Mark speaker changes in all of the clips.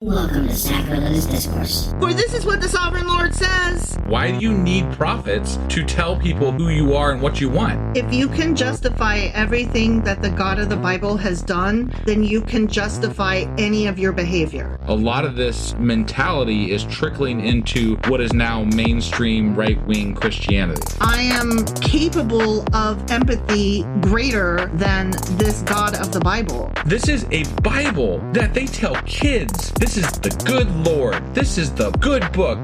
Speaker 1: Welcome to Sacrilegious Discourse.
Speaker 2: For this is what the Sovereign Lord says.
Speaker 3: Why do you need prophets to tell people who you are and what you want?
Speaker 2: If you can justify everything that the God of the Bible has done, then you can justify any of your behavior.
Speaker 3: A lot of this mentality is trickling into what is now mainstream right-wing Christianity.
Speaker 2: I am capable of empathy greater than this God of the Bible.
Speaker 3: This is a Bible that they tell kids. This is the good Lord. This is the good book.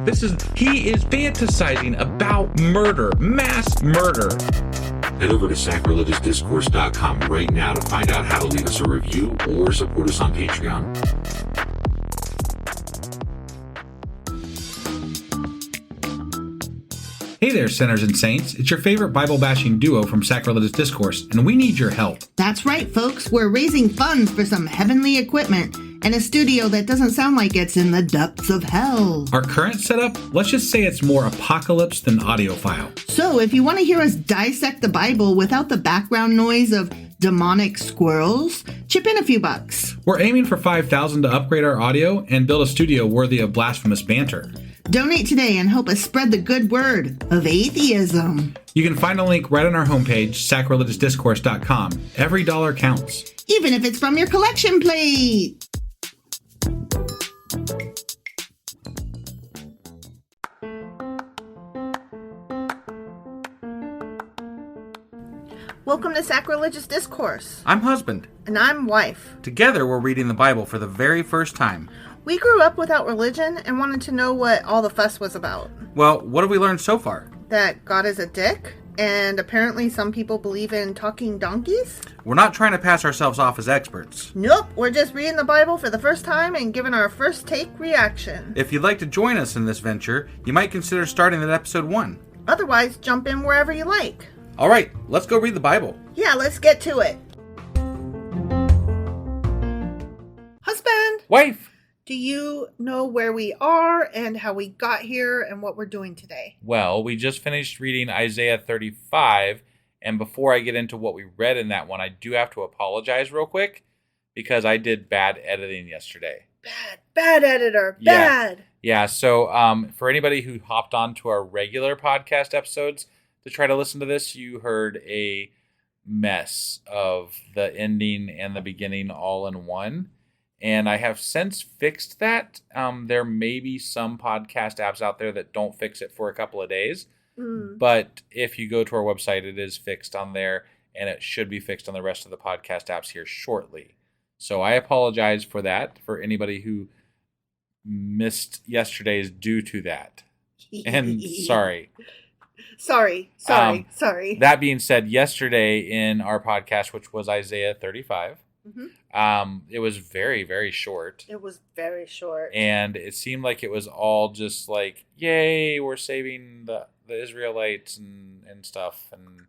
Speaker 3: He is fantasizing about murder, mass murder.
Speaker 4: Head over to sacrilegiousdiscourse.com right now to find out how to leave us a review or support us on Patreon.
Speaker 3: Hey there, sinners and saints. It's your favorite Bible-bashing duo from Sacrilegious Discourse, and we need your help.
Speaker 2: That's right, folks. We're raising funds for some heavenly equipment and a studio that doesn't sound like it's in the depths of hell.
Speaker 3: Our current setup, let's just say it's more apocalypse than audiophile.
Speaker 2: So if you want to hear us dissect the Bible without the background noise of demonic squirrels, chip in a few bucks.
Speaker 3: We're aiming for $5,000 to upgrade our audio and build a studio worthy of blasphemous banter.
Speaker 2: Donate today and help us spread the good word of atheism.
Speaker 3: You can find a link right on our homepage, sacrilegiousdiscourse.com. Every dollar counts.
Speaker 2: Even if it's from your collection plate. Welcome to Sacrilegious Discourse.
Speaker 5: I'm husband.
Speaker 2: And I'm wife.
Speaker 5: Together we're reading the Bible for the very first time.
Speaker 2: We grew up without religion and wanted to know what all the fuss was about.
Speaker 5: Well, what have we learned so far?
Speaker 2: That God is a dick, and apparently some people believe in talking donkeys?
Speaker 5: We're not trying to pass ourselves off as experts.
Speaker 2: Nope, we're just reading the Bible for the first time and giving our first take reaction.
Speaker 5: If you'd like to join us in this venture, you might consider starting at episode 1.
Speaker 2: Otherwise, jump in wherever you like.
Speaker 5: All right, let's go read the Bible.
Speaker 2: Yeah, let's get to it. Husband!
Speaker 3: Wife!
Speaker 2: Do you know where we are and how we got here and what we're doing today?
Speaker 3: Well, we just finished reading Isaiah 35, and before I get into what we read in that one, I do have to apologize real quick because I did bad editing yesterday.
Speaker 2: Bad editor, bad.
Speaker 3: Yeah, so for anybody who hopped on to our regular podcast episodes to try to listen to this, you heard a mess of the ending and the beginning all in one. And I have since fixed that. There may be some podcast apps out there that don't fix it for a couple of days. But if you go to our website, it is fixed on there, and it should be fixed on the rest of the podcast apps here shortly. So I apologize for that, for anybody who missed yesterday's due to that. And sorry.
Speaker 2: Sorry.
Speaker 3: That being said, yesterday in our podcast, which was Isaiah 35, it was very, very short.
Speaker 2: It was very short.
Speaker 3: And it seemed like it was all just like, yay, we're saving the Israelites and stuff and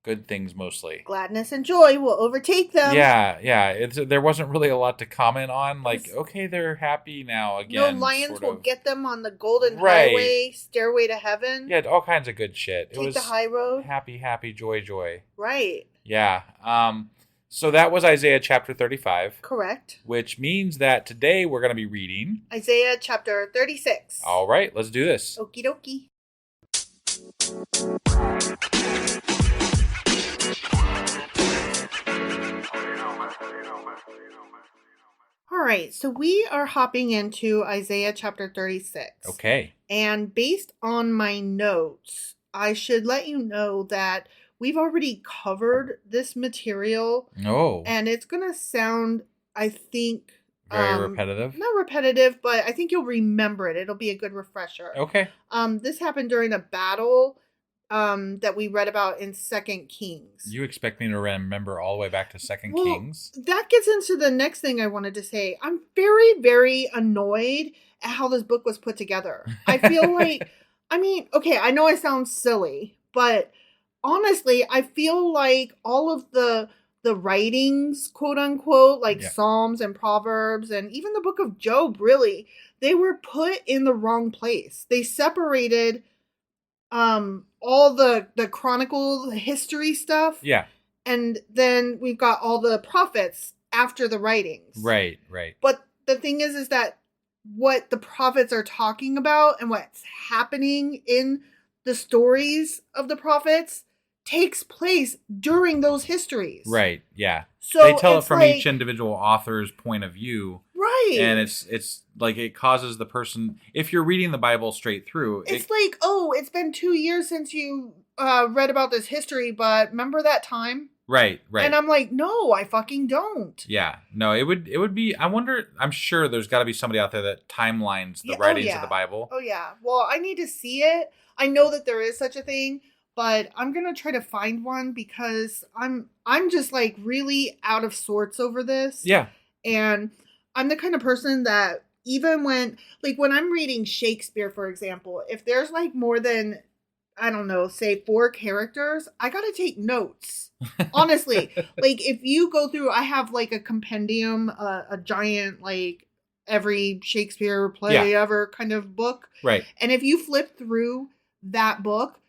Speaker 3: good things mostly.
Speaker 2: Gladness and joy will overtake them.
Speaker 3: Yeah. There wasn't really a lot to comment on. Like, okay, they're happy now again.
Speaker 2: No lions will get them on the golden highway, stairway to heaven.
Speaker 3: Yeah, all kinds of good shit.
Speaker 2: Take the high road.
Speaker 3: Happy, joy.
Speaker 2: Right.
Speaker 3: Yeah. So that was Isaiah chapter 35.
Speaker 2: Correct.
Speaker 3: Which means that today we're going to be reading
Speaker 2: Isaiah chapter 36.
Speaker 3: All right, let's do this.
Speaker 2: Okie dokie. All right, so we are hopping into Isaiah chapter 36.
Speaker 3: Okay.
Speaker 2: And based on my notes, I should let you know that we've already covered this material.
Speaker 3: Oh.
Speaker 2: And it's going to sound, I think...
Speaker 3: Very repetitive?
Speaker 2: Not repetitive, but I think you'll remember it. It'll be a good refresher.
Speaker 3: Okay.
Speaker 2: This happened during a battle that we read about in 2 Kings.
Speaker 3: You expect me to remember all the way back to 2 Kings?
Speaker 2: That gets into the next thing I wanted to say. I'm very, very annoyed at how this book was put together. I feel like, okay, I know I sound silly, but honestly, I feel like all of the writings, quote unquote, like Psalms and Proverbs and even the book of Job, really, they were put in the wrong place. They separated all the chronicle history stuff.
Speaker 3: Yeah.
Speaker 2: And then we've got all the prophets after the writings.
Speaker 3: Right.
Speaker 2: But the thing is that what the prophets are talking about and what's happening in the stories of the prophets takes place during those histories.
Speaker 3: Right. Yeah.
Speaker 2: So
Speaker 3: they tell it
Speaker 2: it's
Speaker 3: from
Speaker 2: like,
Speaker 3: each individual author's point of view.
Speaker 2: right.
Speaker 3: And it's like it causes the person, if you're reading the Bible straight through,
Speaker 2: It's like, oh, it's been 2 years since you read about this history, but remember that time?
Speaker 3: Right.
Speaker 2: And I'm like, no, I fucking don't.
Speaker 3: Yeah. No, it would be, I'm sure there's got to be somebody out there that timelines the
Speaker 2: Yeah,
Speaker 3: writings of the Bible.
Speaker 2: Oh, yeah. Well, I need to see it. I know that there is such a thing, but I'm going to try to find one because I'm just like really out of sorts over this.
Speaker 3: Yeah.
Speaker 2: And I'm the kind of person that even when I'm reading Shakespeare, for example, if there's like more than, I don't know, say 4 characters, I got to take notes. Honestly, like if you go through, I have like a compendium, a giant, like every Shakespeare play ever kind of book.
Speaker 3: Right.
Speaker 2: And if you flip through that book,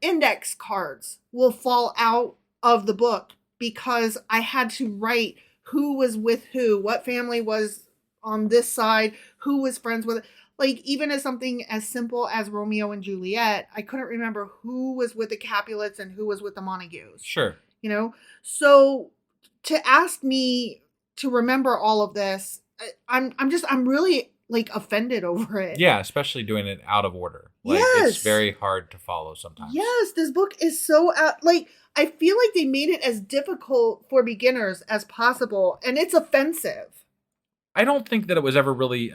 Speaker 2: index cards will fall out of the book because I had to write who was with who, what family was on this side, who was friends with. Like, even as something as simple as Romeo and Juliet, I couldn't remember who was with the Capulets and who was with the Montagues.
Speaker 3: Sure.
Speaker 2: You know? So, to ask me to remember all of this, I'm really, like, offended over it.
Speaker 3: Yeah, especially doing it out of order. Like,
Speaker 2: yes.
Speaker 3: It's very hard to follow sometimes.
Speaker 2: Yes, this book is so I feel like they made it as difficult for beginners as possible, and it's offensive.
Speaker 3: I don't think that it was ever really,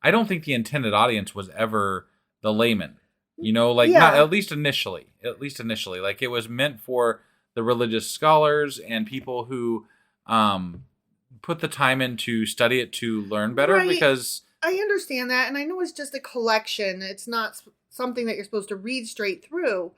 Speaker 3: I don't think the intended audience was ever the layman. You know, like not at least initially. Like it was meant for the religious scholars and people who put the time in to study it to learn better because
Speaker 2: I understand that, and I know it's just a collection. It's not something that you're supposed to read straight through.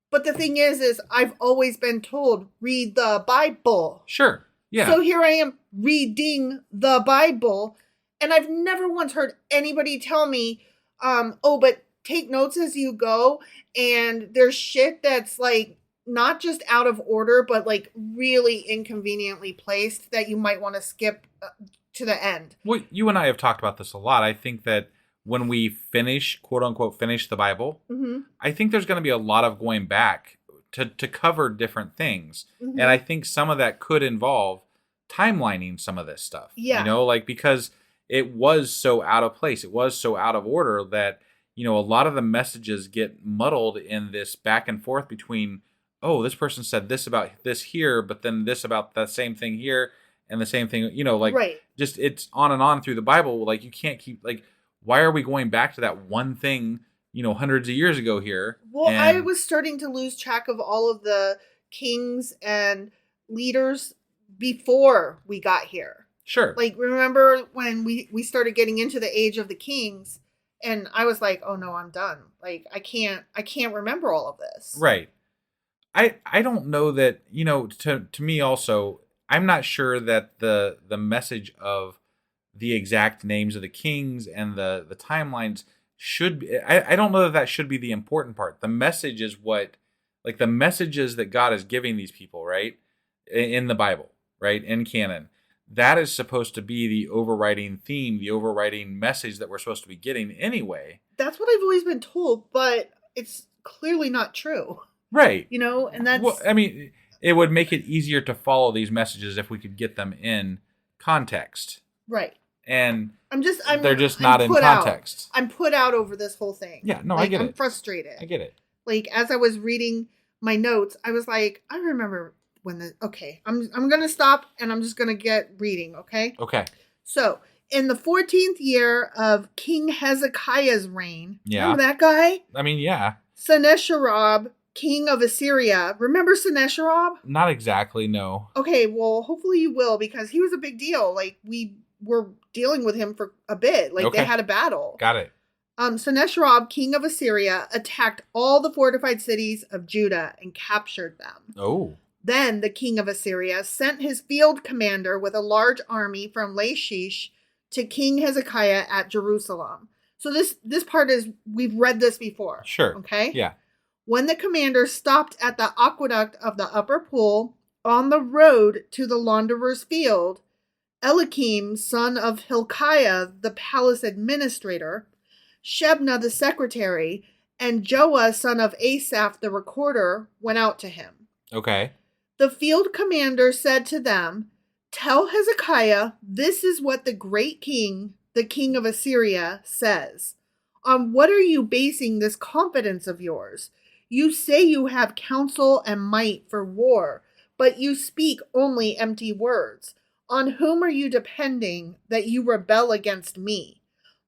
Speaker 2: But the thing is I've always been told, read the Bible.
Speaker 3: Sure. Yeah.
Speaker 2: So here I am reading the Bible, and I've never once heard anybody tell me, but take notes as you go, and there's shit that's like not just out of order, but like really inconveniently placed that you might want to skip to the end.
Speaker 3: Well, you and I have talked about this a lot. I think that when we finish, quote unquote, finish the Bible, I think there's going to be a lot of going back to cover different things. And I think some of that could involve timelining some of this stuff.
Speaker 2: Yeah.
Speaker 3: You know, like because it was so out of place. It was so out of order that, you know, a lot of the messages get muddled in this back and forth between, oh, this person said this about this here, but then this about that same thing here and the same thing, you know, like just it's on and on through the Bible. Like you can't keep like, why are we going back to that one thing, you know, hundreds of years ago here?
Speaker 2: Well, I was starting to lose track of all of the kings and leaders before we got here.
Speaker 3: Sure.
Speaker 2: Like, remember when we started getting into the age of the kings, and I was like, oh no, I'm done. Like, I can't remember all of this.
Speaker 3: Right. I don't know that, you know, to me also, I'm not sure that the message of the exact names of the kings and the timelines should be, I don't know that should be the important part. The message is what, like the messages that God is giving these people, right? In the Bible, right? In canon. That is supposed to be the overriding theme, the overriding message that we're supposed to be getting anyway.
Speaker 2: That's what I've always been told, but it's clearly not true.
Speaker 3: Right.
Speaker 2: You know, and that's...
Speaker 3: Well, I mean, it would make it easier to follow these messages if we could get them in context.
Speaker 2: Right.
Speaker 3: And
Speaker 2: they're
Speaker 3: just not in context.
Speaker 2: I'm put out over this whole thing.
Speaker 3: Yeah, no, I get it.
Speaker 2: I'm frustrated.
Speaker 3: I get it.
Speaker 2: Like, as I was reading my notes, I was like, I remember when I'm going to stop and I'm just going to get reading, okay?
Speaker 3: Okay.
Speaker 2: So, in the 14th year of King Hezekiah's reign,
Speaker 3: yeah.
Speaker 2: Remember that guy?
Speaker 3: I mean, yeah.
Speaker 2: Sennacherib, king of Assyria. Remember Sennacherib?
Speaker 3: Not exactly, no.
Speaker 2: Okay, well, hopefully you will, because he was a big deal. Like, we were dealing with him for a bit. Like, They had a battle.
Speaker 3: Got it.
Speaker 2: Sennacherib, king of Assyria, attacked all the fortified cities of Judah and captured them.
Speaker 3: Oh.
Speaker 2: Then the king of Assyria sent his field commander with a large army from Lachish to King Hezekiah at Jerusalem. So this part is, we've read this before.
Speaker 3: Sure.
Speaker 2: Okay?
Speaker 3: Yeah.
Speaker 2: When the commander stopped at the aqueduct of the upper pool on the road to the launderer's field, Eliakim, son of Hilkiah, the palace administrator, Shebna, the secretary, and Joah, son of Asaph, the recorder, went out to him.
Speaker 3: Okay.
Speaker 2: The field commander said to them, "Tell Hezekiah, this is what the great king, the king of Assyria, says. On what are you basing this confidence of yours? You say you have counsel and might for war, but you speak only empty words. On whom are you depending that you rebel against me?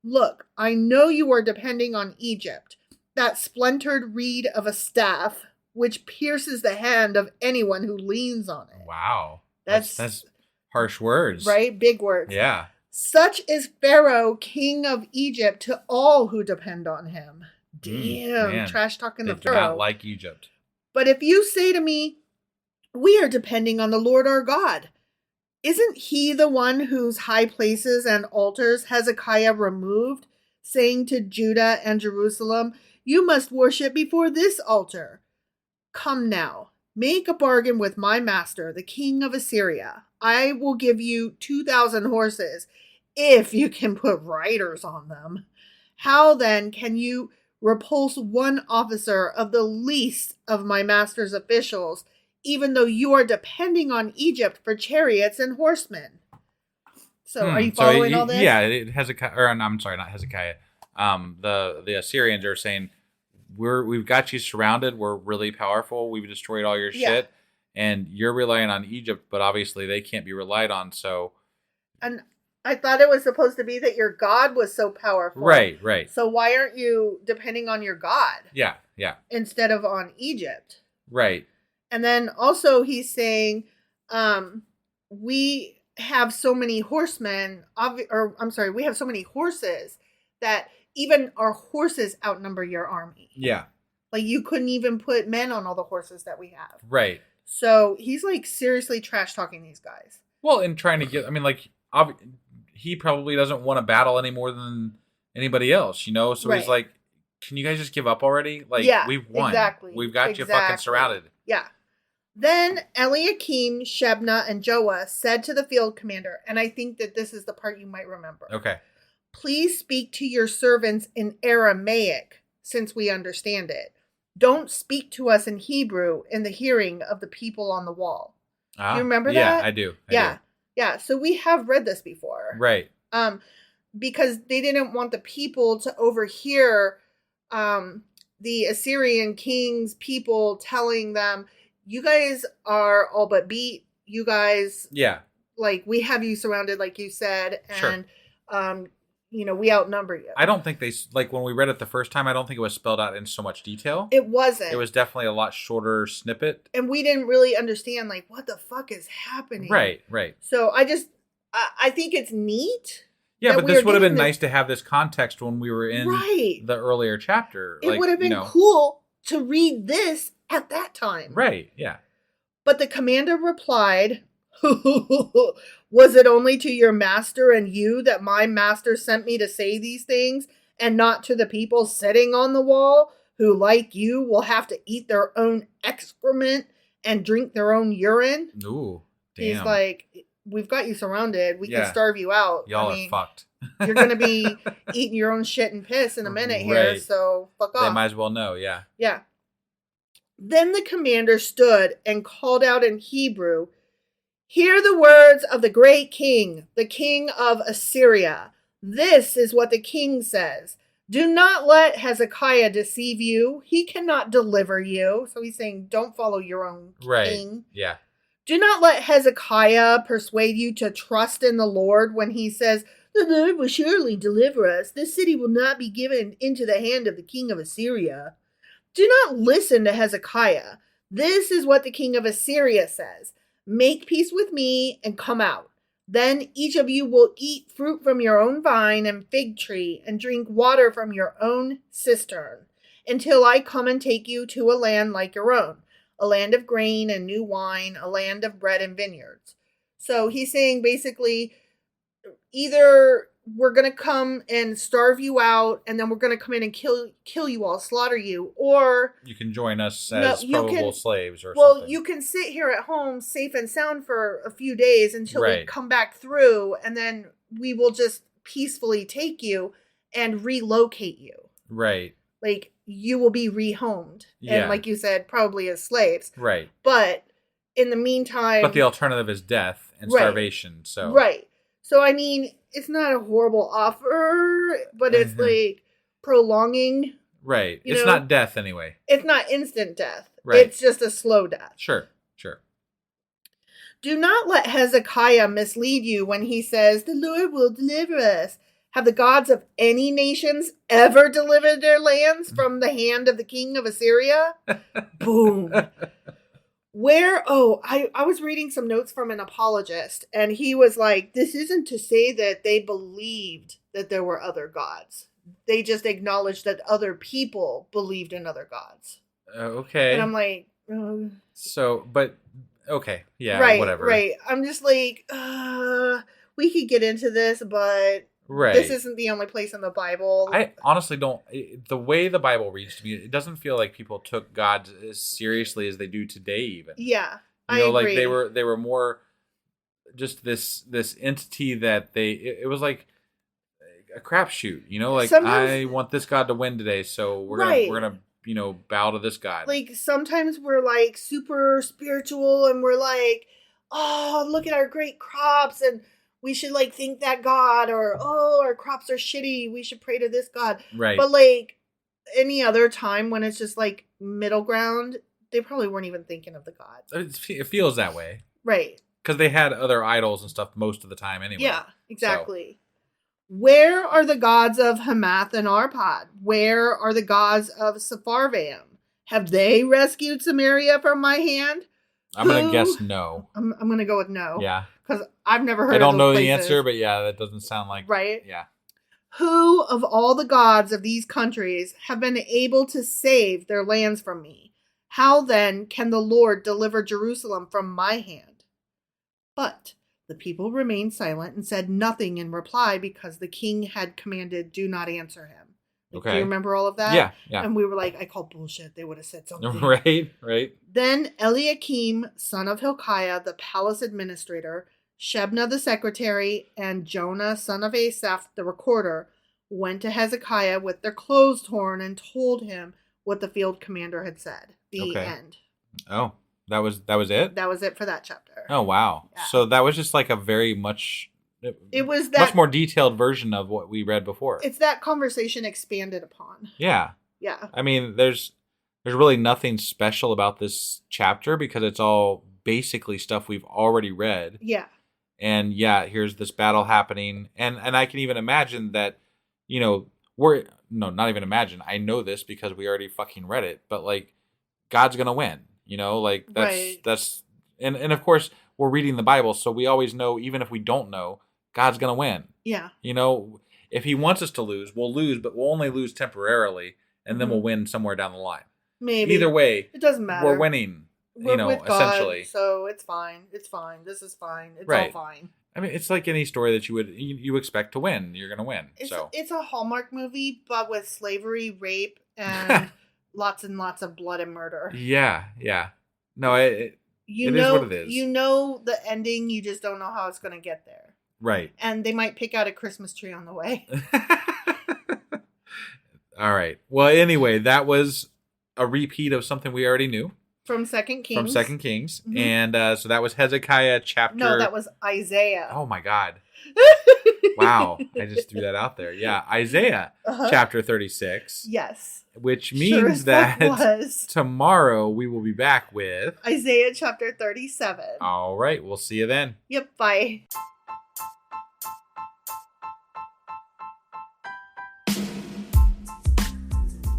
Speaker 2: Look, I know you are depending on Egypt, that splintered reed of a staff, which pierces the hand of anyone who leans on it."
Speaker 3: Wow.
Speaker 2: That's
Speaker 3: harsh words.
Speaker 2: right? Big words.
Speaker 3: Yeah.
Speaker 2: "Such is Pharaoh, king of Egypt, to all who depend on him." Damn,
Speaker 3: man.
Speaker 2: trash talking
Speaker 3: They
Speaker 2: the
Speaker 3: do not
Speaker 2: Pharaoh.
Speaker 3: like Egypt.
Speaker 2: "But if you say to me, 'We are depending on the Lord our God,' isn't he the one whose high places and altars Hezekiah removed, saying to Judah and Jerusalem, 'You must worship before this altar'? Come now, make a bargain with my master, the king of Assyria. I will give you 2,000 horses, if you can put riders on them. How then can you repulse one officer of the least of my master's officials, even though you are depending on Egypt for chariots and horsemen?" So are you following all this?
Speaker 3: Yeah, Hezekiah, or I'm sorry, not Hezekiah. The Assyrians are saying, we've got you surrounded. We're really powerful. We've destroyed all your shit, and you're relying on Egypt, but obviously they can't be relied on. So,
Speaker 2: And I thought it was supposed to be that your God was so powerful.
Speaker 3: right.
Speaker 2: So why aren't you depending on your God?
Speaker 3: Yeah.
Speaker 2: Instead of on Egypt?
Speaker 3: Right.
Speaker 2: And then also he's saying, we have so many horsemen, we have so many horses that even our horses outnumber your army.
Speaker 3: Yeah.
Speaker 2: Like you couldn't even put men on all the horses that we have.
Speaker 3: Right.
Speaker 2: So he's like seriously trash talking these guys.
Speaker 3: Well, and trying to get, he probably doesn't want to battle any more than anybody else, So
Speaker 2: Right.
Speaker 3: he's like, can you guys just give up already? Like, we've won.
Speaker 2: Exactly.
Speaker 3: We've got you fucking surrounded.
Speaker 2: Yeah. Then Eliakim, Shebna, and Joah said to the field commander, and I think that this is the part you might remember.
Speaker 3: Okay.
Speaker 2: "Please speak to your servants in Aramaic, since we understand it. Don't speak to us in Hebrew in the hearing of the people on the wall." Do you remember that?
Speaker 3: Yeah, I do. I do.
Speaker 2: Yeah. So we have read this before.
Speaker 3: Right.
Speaker 2: Because they didn't want the people to overhear the Assyrian king's people telling them, "You guys are all but beat. You guys, like, we have you surrounded, like you said, and, we outnumber you."
Speaker 3: I don't think when we read it the first time, I don't think it was spelled out in so much detail.
Speaker 2: It wasn't.
Speaker 3: It was definitely a lot shorter snippet.
Speaker 2: And we didn't really understand, like, what the fuck is happening.
Speaker 3: Right.
Speaker 2: So I think it's neat.
Speaker 3: Yeah, but this would have been nice to have this context when we were in the earlier chapter.
Speaker 2: It would have been cool to read this at that time.
Speaker 3: Right, yeah.
Speaker 2: But the commander replied, "Was it only to your master and you that my master sent me to say these things, and not to the people sitting on the wall, who, like you, will have to eat their own excrement and drink their own urine?"
Speaker 3: Ooh, damn.
Speaker 2: He's like, "We've got you surrounded. We can starve you out.
Speaker 3: Y'all are fucked.
Speaker 2: You're going to be eating your own shit and piss in a minute here, so fuck off."
Speaker 3: They might as well know, yeah.
Speaker 2: Yeah. Then the commander stood and called out in Hebrew, "Hear the words of the great king, the king of Assyria. This is what the king says. Do not let Hezekiah deceive you. He cannot deliver you." So he's saying, don't follow your own king.
Speaker 3: Yeah.
Speaker 2: "Do not let Hezekiah persuade you to trust in the Lord when he says, 'The Lord will surely deliver us. This city will not be given into the hand of the king of Assyria.' Do not listen to Hezekiah. This is what the king of Assyria says. Make peace with me and come out. Then each of you will eat fruit from your own vine and fig tree and drink water from your own cistern until I come and take you to a land like your own, a land of grain and new wine, a land of bread and vineyards." So he's saying basically, either we're going to come and starve you out, and then we're going to come in and kill you all, slaughter you. Or
Speaker 3: you can join us as probable slaves or
Speaker 2: well,
Speaker 3: something.
Speaker 2: you can sit here at home safe and sound for a few days until we
Speaker 3: Right.
Speaker 2: come back through, and then we will just peacefully take you and relocate you.
Speaker 3: Right.
Speaker 2: Like, you will be rehomed.
Speaker 3: Yeah.
Speaker 2: And like you said, probably as slaves.
Speaker 3: Right.
Speaker 2: But in the meantime...
Speaker 3: But the alternative is death and
Speaker 2: Right.
Speaker 3: starvation, so...
Speaker 2: Right. So, I mean, it's not a horrible offer, but it's like prolonging.
Speaker 3: Right.
Speaker 2: You
Speaker 3: It's
Speaker 2: know?
Speaker 3: not death anyway.
Speaker 2: It's not instant death.
Speaker 3: Right.
Speaker 2: It's just a slow death.
Speaker 3: Sure.
Speaker 2: Do not let Hezekiah mislead you when he says, the Lord will deliver us. Have the gods of any nations ever delivered their lands from the hand of the king of Assyria? Boom. I was reading some notes from an apologist, and he was like, this isn't to say that they believed that there were other gods. They just acknowledged that other people believed in other gods.
Speaker 3: Okay.
Speaker 2: And I'm like...
Speaker 3: So, but... Okay. Yeah,
Speaker 2: right,
Speaker 3: whatever.
Speaker 2: Right. I'm just like, we could get into this, but
Speaker 3: right.
Speaker 2: This isn't the only place in the Bible.
Speaker 3: I honestly don't... The way the Bible reads to me, it doesn't feel like people took God as seriously as they do today even.
Speaker 2: Yeah,
Speaker 3: I agree.
Speaker 2: agree.
Speaker 3: Like they were more just this entity that it was like a crapshoot, like
Speaker 2: Sometimes,
Speaker 3: I want this God to win today, so we're gonna bow to this God.
Speaker 2: Like sometimes we're like super spiritual and we're like, oh, look at our great crops and we should like thank that God, or oh, our crops are shitty, we should pray to this God.
Speaker 3: Right.
Speaker 2: But like any other time when it's just like middle ground, they probably weren't even thinking of the God.
Speaker 3: It feels that way.
Speaker 2: Right.
Speaker 3: Because they had other idols and stuff most of the time anyway.
Speaker 2: Yeah, exactly. So. Where are the gods of Hamath and Arpad? Where are the gods of Sepharvaim? Have they rescued Samaria from my hand?
Speaker 3: I'm going to guess no.
Speaker 2: I'm going to go with no.
Speaker 3: Yeah.
Speaker 2: Because I've never heard
Speaker 3: I don't
Speaker 2: of
Speaker 3: know
Speaker 2: those
Speaker 3: the
Speaker 2: places.
Speaker 3: answer, but yeah, that doesn't sound like...
Speaker 2: Right?
Speaker 3: Yeah.
Speaker 2: Who of all the gods of these countries have been able to save their lands from me? How then can the Lord deliver Jerusalem from my hand? But the people remained silent and said nothing in reply because the king had commanded, do not answer him.
Speaker 3: Okay.
Speaker 2: Do you remember all of that?
Speaker 3: Yeah.
Speaker 2: And we were like, I call bullshit. They would have said something.
Speaker 3: Right.
Speaker 2: Then Eliakim, son of Hilkiah, the palace administrator, Shebna the secretary, and Jonah, son of Asaph, the recorder, went to Hezekiah with their clothes torn and told him what the field commander had said. The end.
Speaker 3: Oh, that was it?
Speaker 2: That was it for that chapter.
Speaker 3: Oh, wow. Yeah. So that was just like a very much...
Speaker 2: It was that
Speaker 3: much more detailed version of what we read before.
Speaker 2: It's that conversation expanded upon.
Speaker 3: Yeah.
Speaker 2: Yeah.
Speaker 3: I mean, there's really nothing special about this chapter because it's all basically stuff we've already read.
Speaker 2: Yeah.
Speaker 3: And yeah, here's this battle happening. And I can even imagine that, not even imagine. I know this because we already fucking read it, but like God's going to win, like that's, and of course we're reading the Bible. So we always know, even if we don't know, God's going to win.
Speaker 2: Yeah.
Speaker 3: If he wants us to lose, we'll lose, but we'll only lose temporarily, and then we'll win somewhere down the line.
Speaker 2: Maybe.
Speaker 3: Either way,
Speaker 2: it doesn't matter.
Speaker 3: We're winning,
Speaker 2: we're with God,
Speaker 3: essentially.
Speaker 2: So it's fine. It's fine. This is fine. It's all fine.
Speaker 3: I mean, it's like any story that you expect to win. You're going to win.
Speaker 2: It's a Hallmark movie, but with slavery, rape, and lots and lots of blood and murder.
Speaker 3: Yeah. No, it is what it is.
Speaker 2: You know the ending, you just don't know how it's going to get there.
Speaker 3: Right.
Speaker 2: And they might pick out a Christmas tree on the way.
Speaker 3: All right. Well, anyway, that was a repeat of something we already knew.
Speaker 2: From 2 Kings.
Speaker 3: Mm-hmm. And so that was Hezekiah chapter...
Speaker 2: No, that was Isaiah.
Speaker 3: Oh, my God. Wow. I just threw that out there. Yeah. Isaiah chapter 36.
Speaker 2: Yes.
Speaker 3: Which means that tomorrow we will be back with...
Speaker 2: Isaiah chapter 37.
Speaker 3: All right. We'll see you then.
Speaker 2: Yep. Bye.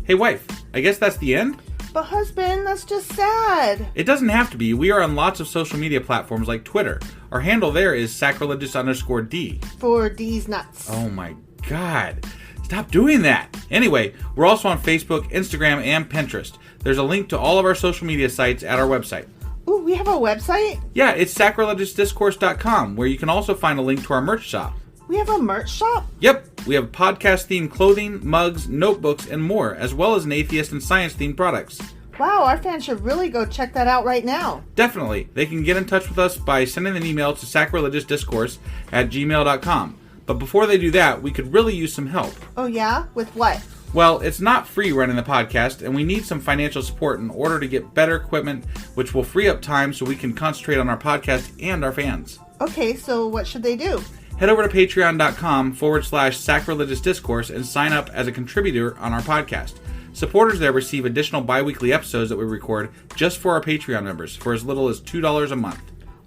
Speaker 5: Hey, wife, I guess that's the end?
Speaker 2: But husband, that's just sad.
Speaker 5: It doesn't have to be. We are on lots of social media platforms like Twitter. Our handle there is sacrilegious_D.
Speaker 2: For D's nuts.
Speaker 5: Oh my God. Stop doing that. Anyway, we're also on Facebook, Instagram, and Pinterest. There's a link to all of our social media sites at our website.
Speaker 2: Ooh, we have a website?
Speaker 5: Yeah, it's sacrilegiousdiscourse.com, where you can also find a link to our merch shop.
Speaker 2: We have a merch shop?
Speaker 5: Yep, we have podcast-themed clothing, mugs, notebooks, and more, as well as an atheist and science-themed products.
Speaker 2: Wow, our fans should really go check that out right now.
Speaker 5: Definitely. They can get in touch with us by sending an email to sacrilegiousdiscourse@gmail.com. But before they do that, we could really use some help.
Speaker 2: Oh yeah? With what?
Speaker 5: Well, it's not free running the podcast, and we need some financial support in order to get better equipment, which will free up time so we can concentrate on our podcast and our fans.
Speaker 2: Okay, so what should they do?
Speaker 5: Head over to patreon.com/sacrilegiousdiscourse and sign up as a contributor on our podcast. Supporters there receive additional bi-weekly episodes that we record just for our Patreon members for as little as $2 a month.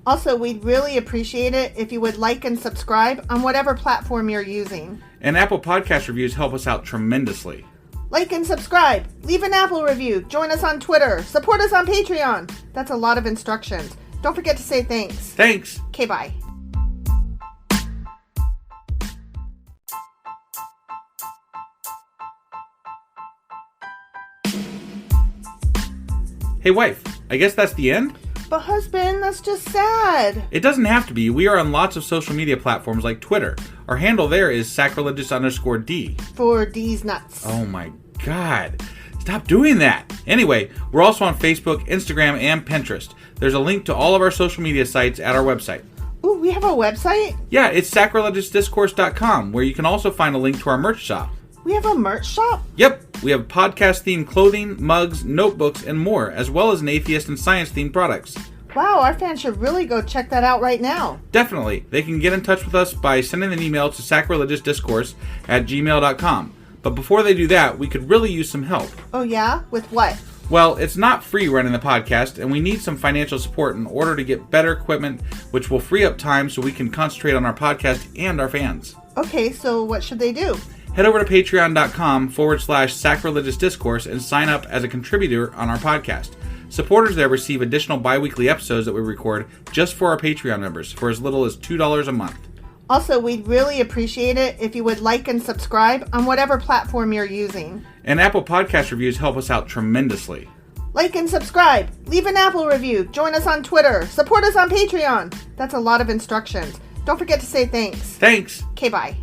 Speaker 2: Also, we'd really appreciate it if you would like and subscribe on whatever platform you're using.
Speaker 5: And Apple Podcast reviews help us out tremendously.
Speaker 2: Like and subscribe. Leave an Apple review. Join us on Twitter. Support us on Patreon. That's a lot of instructions. Don't forget to say thanks.
Speaker 5: Thanks.
Speaker 2: Okay, bye.
Speaker 5: Hey wife, I guess that's the end?
Speaker 2: But husband, that's just sad.
Speaker 5: It doesn't have to be. We are on lots of social media platforms like Twitter. Our handle there is sacrilegious_D.
Speaker 2: For D's nuts.
Speaker 5: Oh my god. Stop doing that. Anyway, we're also on Facebook, Instagram, and Pinterest. There's a link to all of our social media sites at our website.
Speaker 2: Ooh, we have a website?
Speaker 5: Yeah, it's sacrilegiousdiscourse.com, where you can also find a link to our merch shop.
Speaker 2: We have a merch shop?
Speaker 5: Yep, we have podcast-themed clothing, mugs, notebooks, and more, as well as an atheist and science-themed products.
Speaker 2: Wow, our fans should really go check that out right now.
Speaker 5: Definitely. They can get in touch with us by sending an email to sacrilegiousdiscourse@gmail.com. But before they do that, we could really use some help.
Speaker 2: Oh yeah? With what?
Speaker 5: Well, it's not free running the podcast, and we need some financial support in order to get better equipment, which will free up time so we can concentrate on our podcast and our fans.
Speaker 2: Okay, so what should they do?
Speaker 5: Head over to patreon.com/sacrilegiousdiscourse and sign up as a contributor on our podcast. Supporters there receive additional bi-weekly episodes that we record just for our Patreon members for as little as $2 a month.
Speaker 2: Also, we'd really appreciate it if you would like and subscribe on whatever platform you're using.
Speaker 5: And Apple Podcast reviews help us out tremendously.
Speaker 2: Like and subscribe. Leave an Apple review. Join us on Twitter. Support us on Patreon. That's a lot of instructions. Don't forget to say thanks.
Speaker 5: Thanks.
Speaker 2: Okay, bye.